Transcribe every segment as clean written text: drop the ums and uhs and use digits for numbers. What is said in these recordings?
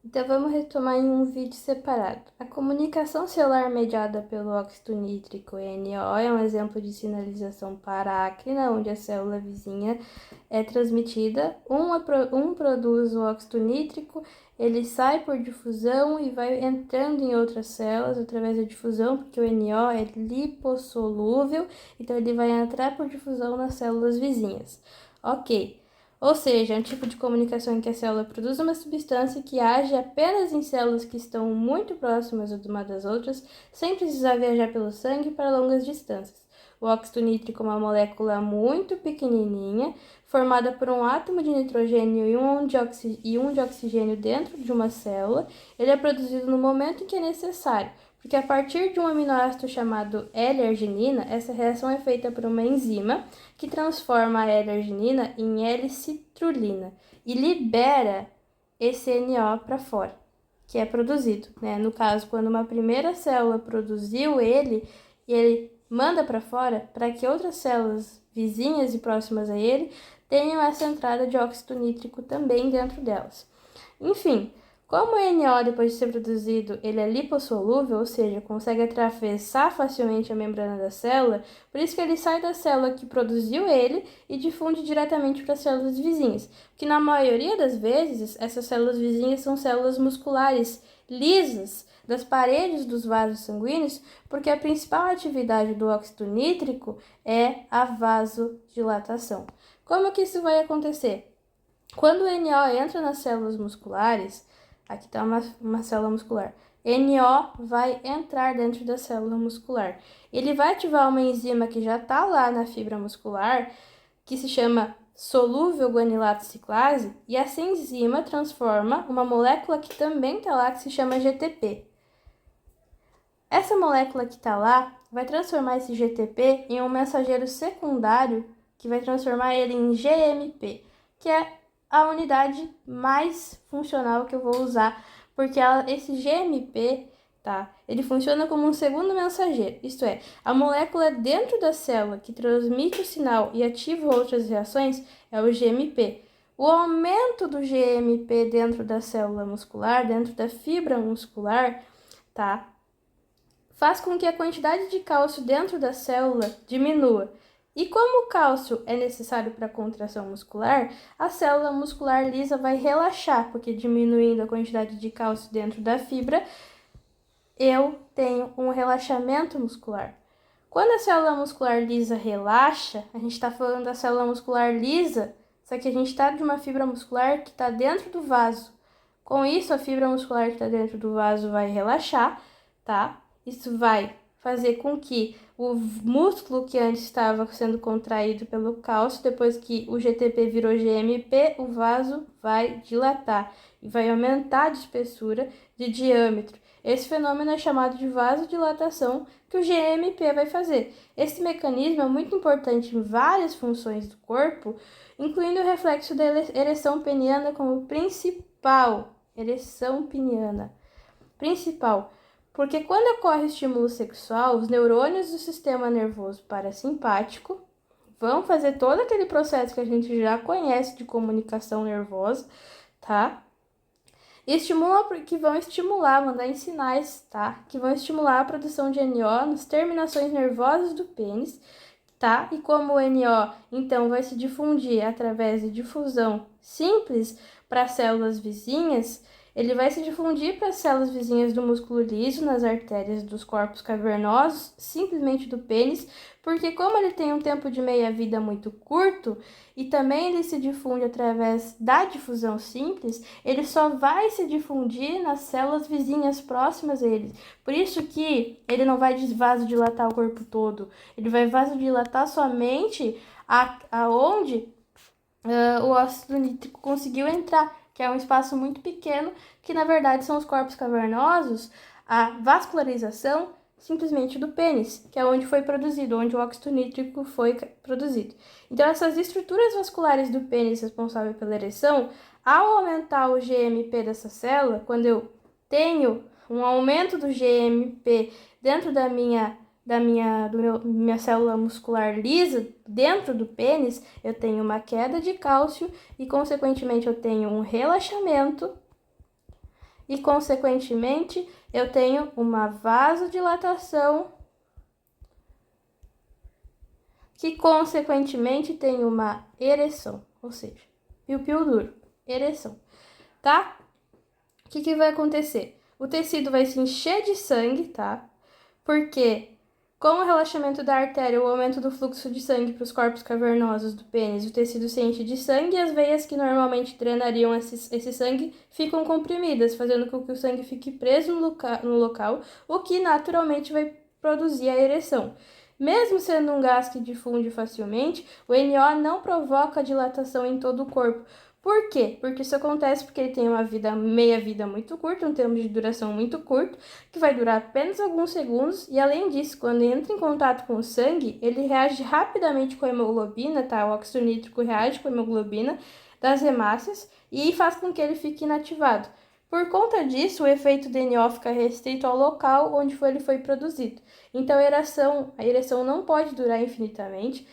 Então vamos retomar em um vídeo separado. A comunicação celular mediada pelo óxido nítrico NO é um exemplo de sinalização parácrina, onde a célula vizinha é transmitida. Um produz o óxido nítrico, ele sai por difusão e vai entrando em outras células através da difusão, porque o NO é lipossolúvel, então ele vai entrar por difusão nas células vizinhas. Ok. Ou seja, é um tipo de comunicação em que a célula produz uma substância que age apenas em células que estão muito próximas uma das outras, sem precisar viajar pelo sangue para longas distâncias. O óxido nítrico é uma molécula muito pequenininha, formada por um átomo de nitrogênio e um de oxigênio dentro de uma célula. Ele é produzido no momento em que é necessário, porque a partir de um aminoácido chamado L-arginina, essa reação é feita por uma enzima que transforma a L-arginina em L-citrulina e libera esse NO para fora, que é produzido, né? No caso, quando uma primeira célula produziu ele manda para fora para que outras células vizinhas e próximas a ele tenham essa entrada de óxido nítrico também dentro delas. Enfim, como o NO, depois de ser produzido, ele é lipossolúvel, ou seja, consegue atravessar facilmente a membrana da célula, por isso que ele sai da célula que produziu ele e difunde diretamente para as células vizinhas, que na maioria das vezes, essas células vizinhas são células musculares, lisas, das paredes dos vasos sanguíneos, porque a principal atividade do óxido nítrico é a vasodilatação. Como que isso vai acontecer? Quando o NO entra nas células musculares, aqui está uma célula muscular, NO vai entrar dentro da célula muscular. Ele vai ativar uma enzima que já está lá na fibra muscular, que se chama solúvel guanilato ciclase, e essa enzima transforma uma molécula que também está lá, que se chama GTP. Essa molécula que está lá vai transformar esse GTP em um mensageiro secundário que vai transformar ele em GMP, que é a unidade mais funcional que eu vou usar, porque esse GMP, tá? Ele funciona como um segundo mensageiro, isto é, a molécula dentro da célula que transmite o sinal e ativa outras reações é o GMP. O aumento do GMP dentro da célula muscular, dentro da fibra muscular, tá? Faz com que a quantidade de cálcio dentro da célula diminua. E como o cálcio é necessário para a contração muscular, a célula muscular lisa vai relaxar, porque diminuindo a quantidade de cálcio dentro da fibra, eu tenho um relaxamento muscular. Quando a célula muscular lisa relaxa, a gente está falando da célula muscular lisa, só que a gente está de uma fibra muscular que está dentro do vaso. Com isso, a fibra muscular que está dentro do vaso vai relaxar, tá? Isso vai fazer com que o músculo que antes estava sendo contraído pelo cálcio, depois que o GTP virou GMP, o vaso vai dilatar e vai aumentar de espessura, de diâmetro. Esse fenômeno é chamado de vasodilatação, que o GMP vai fazer. Esse mecanismo é muito importante em várias funções do corpo, incluindo o reflexo da ereção peniana como principal. Ereção peniana. Principal. Porque quando ocorre o estímulo sexual, os neurônios do sistema nervoso parasimpático vão fazer todo aquele processo que a gente já conhece de comunicação nervosa, tá? Que vão estimular, mandar em sinais, tá? Que vão estimular a produção de NO nas terminações nervosas do pênis, tá? E como o NO, então, vai se difundir através de difusão simples para células vizinhas, ele vai se difundir para as células vizinhas do músculo liso, nas artérias dos corpos cavernosos, simplesmente do pênis, porque como ele tem um tempo de meia-vida muito curto, e também ele se difunde através da difusão simples, ele só vai se difundir nas células vizinhas próximas a ele. Por isso que ele não vai vasodilatar o corpo todo, ele vai vasodilatar somente aonde o ácido nítrico conseguiu entrar, que é um espaço muito pequeno, que na verdade são os corpos cavernosos, a vascularização simplesmente do pênis, que é onde foi produzido, onde o óxido nítrico foi produzido. Então, essas estruturas vasculares do pênis responsáveis pela ereção, ao aumentar o GMP dessa célula, quando eu tenho um aumento do GMP dentro minha célula muscular lisa, dentro do pênis, eu tenho uma queda de cálcio e, consequentemente, eu tenho um relaxamento e, consequentemente, eu tenho uma vasodilatação que, consequentemente, tem uma ereção, ou seja, piu-piu duro, ereção, tá? O que vai acontecer? O tecido vai se encher de sangue, tá? Porque, com o relaxamento da artéria, o aumento do fluxo de sangue para os corpos cavernosos do pênis, o tecido se enche de sangue e as veias que normalmente drenariam esse sangue ficam comprimidas, fazendo com que o sangue fique preso no local, o que naturalmente vai produzir a ereção. Mesmo sendo um gás que difunde facilmente, o NO não provoca dilatação em todo o corpo. Por quê? Porque isso acontece porque ele tem uma meia-vida muito curta, um tempo de duração muito curto, que vai durar apenas alguns segundos, e além disso, quando entra em contato com o sangue, ele reage rapidamente com a hemoglobina, tá? O óxido nítrico reage com a hemoglobina das hemácias e faz com que ele fique inativado. Por conta disso, o efeito DNO fica restrito ao local onde ele foi produzido. Então, a ereção não pode durar infinitamente,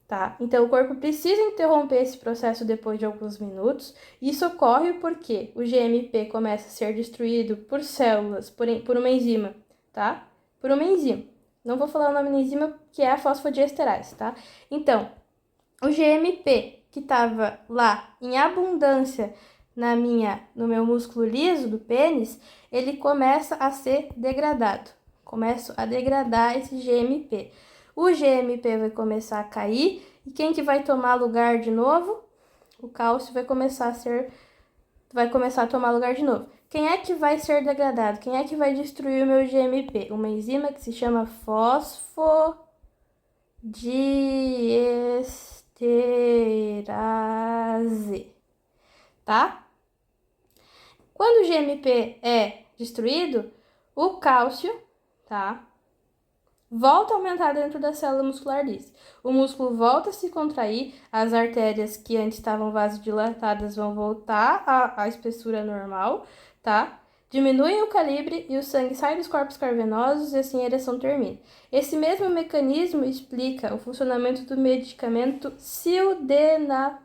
tá? Então, o corpo precisa interromper esse processo depois de alguns minutos. Isso ocorre porque o GMP começa a ser destruído por células, por uma enzima, tá? Por uma enzima. Não vou falar o nome da enzima, que é a fosfodiesterase, tá? Então, o GMP que estava lá em abundância no meu músculo liso do pênis, ele começa a ser degradado. Começo a degradar esse GMP. O GMP vai começar a cair e quem que vai tomar lugar de novo? O cálcio vai começar a tomar lugar de novo. Quem é que vai ser degradado? Quem é que vai destruir o meu GMP? Uma enzima que se chama fosfodiesterase, tá? Quando o GMP é destruído, o cálcio, tá? Volta a aumentar dentro da célula muscular lisa. O músculo volta a se contrair, as artérias que antes estavam vasodilatadas vão voltar à espessura normal, tá? Diminuem o calibre e o sangue sai dos corpos cavernosos e assim a ereção termina. Esse mesmo mecanismo explica o funcionamento do medicamento sildenafil,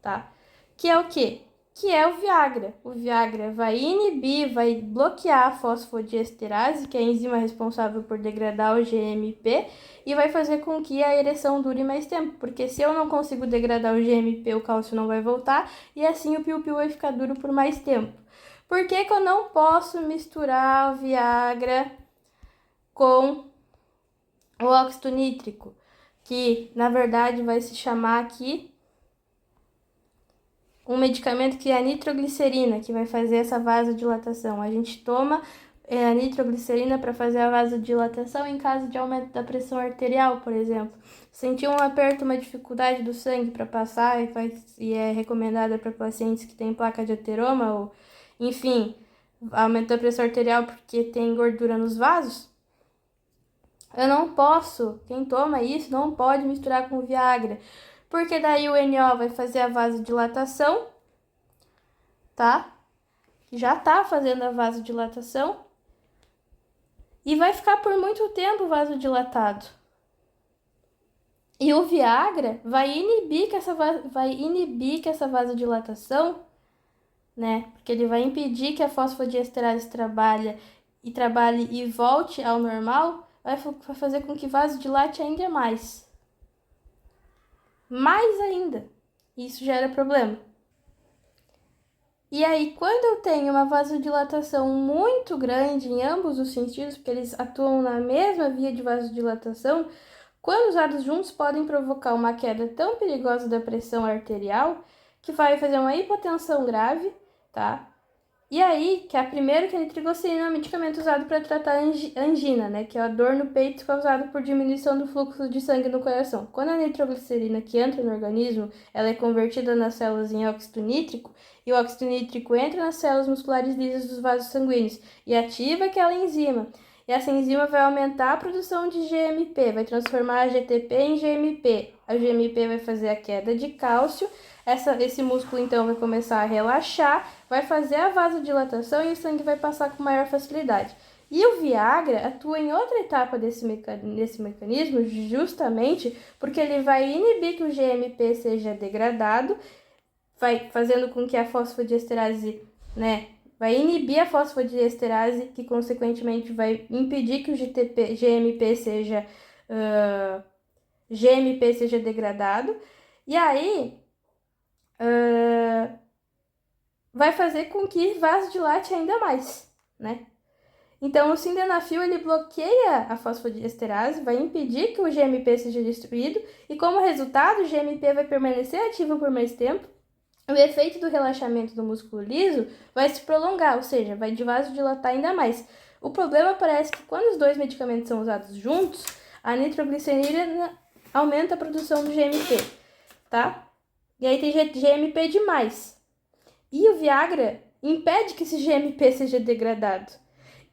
tá? Que é o quê? Que é o Viagra. O Viagra vai inibir, vai bloquear a fosfodiesterase, que é a enzima responsável por degradar o GMP, e vai fazer com que a ereção dure mais tempo, porque se eu não consigo degradar o GMP, o cálcio não vai voltar, e assim o piu-piu vai ficar duro por mais tempo. Por que eu não posso misturar o Viagra com o óxido nítrico? Que, na verdade, vai se chamar aqui um medicamento que é a nitroglicerina, que vai fazer essa vasodilatação. A gente toma a nitroglicerina para fazer a vasodilatação em caso de aumento da pressão arterial, por exemplo. Sentiu um aperto, uma dificuldade do sangue para passar e é recomendada para pacientes que têm placa de ateroma ou, enfim, aumento da pressão arterial porque tem gordura nos vasos. Eu não posso, quem toma isso não pode misturar com Viagra, porque daí o NO vai fazer a vasodilatação, tá? Já tá fazendo a vasodilatação e vai ficar por muito tempo vasodilatado. E o Viagra vai inibir que essa vasodilatação, né? Porque ele vai impedir que a fosfodiesterase trabalhe e volte ao normal, vai fazer com que vasodilate ainda mais. Mais ainda. Isso gera problema. E aí, quando eu tenho uma vasodilatação muito grande em ambos os sentidos, porque eles atuam na mesma via de vasodilatação, quando usados juntos podem provocar uma queda tão perigosa da pressão arterial que vai fazer uma hipotensão grave, tá? E aí, que é primeiro que a nitroglicerina é um medicamento usado para tratar angina, né? Que é a dor no peito causada por diminuição do fluxo de sangue no coração. Quando a nitroglicerina que entra no organismo, ela é convertida nas células em óxido nítrico, e o óxido nítrico entra nas células musculares lisas dos vasos sanguíneos e ativa aquela enzima. E essa enzima vai aumentar a produção de GMP, vai transformar a GTP em GMP. A GMP vai fazer a queda de cálcio. Esse músculo, então, vai começar a relaxar, vai fazer a vasodilatação e o sangue vai passar com maior facilidade. E o Viagra atua em outra etapa desse mecanismo, justamente porque ele vai inibir que o GMP seja degradado, vai fazendo com que a fosfodiesterase, né, vai inibir a fosfodiesterase, que consequentemente vai impedir que o GMP seja degradado. E aí vai fazer com que vasodilate ainda mais, né? Então, o sildenafil, ele bloqueia a fosfodiesterase, vai impedir que o GMP seja destruído, e como resultado, o GMP vai permanecer ativo por mais tempo. O efeito do relaxamento do músculo liso vai se prolongar, ou seja, vai vasodilatar ainda mais. O problema parece que quando os dois medicamentos são usados juntos, a nitroglicerina aumenta a produção do GMP, tá? E aí tem GMP demais. E o Viagra impede que esse GMP seja degradado.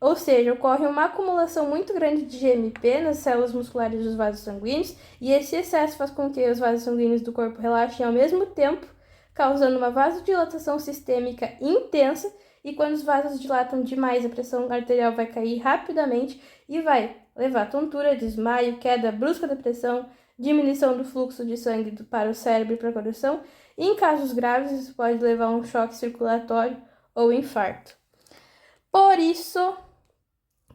Ou seja, ocorre uma acumulação muito grande de GMP nas células musculares dos vasos sanguíneos, e esse excesso faz com que os vasos sanguíneos do corpo relaxem ao mesmo tempo, causando uma vasodilatação sistêmica intensa, e quando os vasos dilatam demais, a pressão arterial vai cair rapidamente e vai levar a tontura, desmaio, queda brusca da pressão, diminuição do fluxo de sangue para o cérebro e para o coração, e em casos graves isso pode levar a um choque circulatório ou infarto. Por isso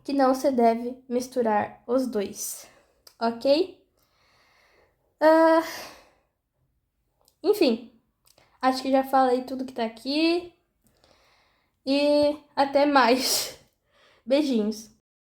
que não se deve misturar os dois, ok? Enfim, acho que já falei tudo que tá aqui. E até mais. Beijinhos.